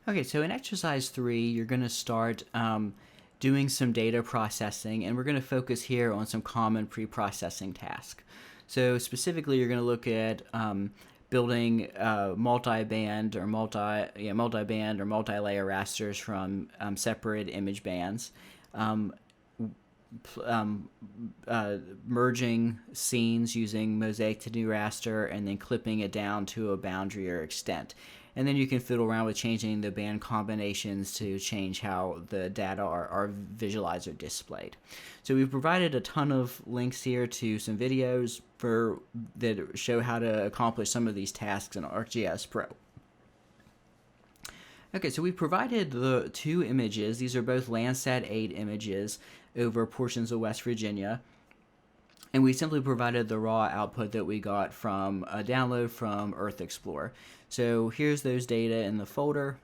Okay, so in exercise 3, you're going to start doing some data processing, and we're going to focus here on some common pre-processing tasks. So specifically, you're going to look at building multi-band or multi-layer rasters from separate image bands, merging scenes using mosaic to new raster, and then clipping it down to a boundary or extent. And then you can fiddle around with changing the band combinations to change how the data are visualized or displayed. So we've provided a ton of links here to some videos that show how to accomplish some of these tasks in ArcGIS Pro. Okay, so we provided the two images. These are both Landsat 8 images over portions of West Virginia. And we simply provided the raw output that we got from a download from Earth Explorer. So here's those data in the folder,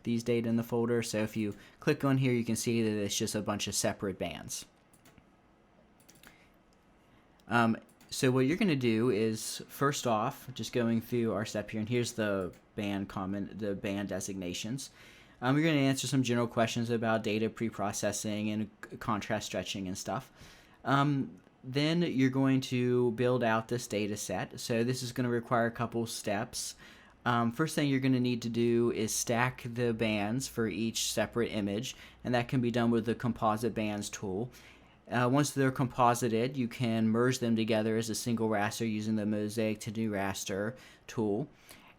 these data in the folder. So if you click on here, you can see that it's just a bunch of separate bands. So what you're going to do is, first off, just going through our step here, and here's the band designations. You're going to answer some general questions about data pre-processing and contrast stretching and stuff. Then you're going to build out this data set. So this is going to require a couple steps. First thing you're going to need to do is stack the bands for each separate image, and that can be done with the composite bands tool. Once they're composited, you can merge them together as a single raster using the mosaic to new raster tool.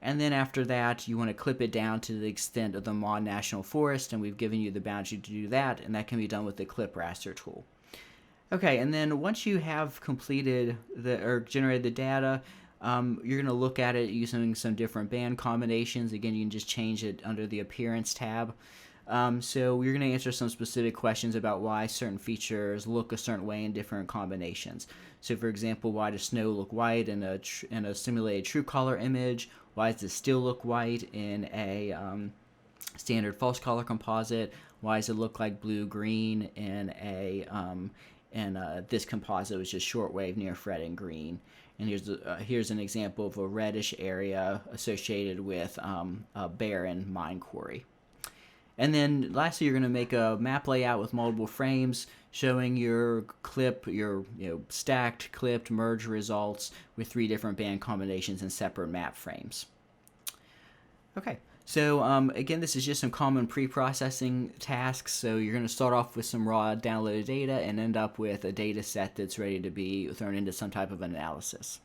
And then after that, you want to clip it down to the extent of the Maud National Forest, and we've given you the boundary to do that, and that can be done with the clip raster tool. Okay, and then once you have completed generated the data, you're going to look at it using some different band combinations. Again, you can just change it under the Appearance tab. So you're going to answer some specific questions about why certain features look a certain way in different combinations. So, for example, why does snow look white in a simulated true color image? Why does it still look white in a standard false color composite? Why does it look like blue-green in this composite was just shortwave near Fred and green? And here's an example of a reddish area associated with a barren mine quarry. And then lastly, you're going to make a map layout with multiple frames showing your stacked, clipped, merged results with 3 different band combinations and separate map frames. Okay, so again, this is just some common pre-processing tasks. So you're going to start off with some raw downloaded data and end up with a data set that's ready to be thrown into some type of analysis.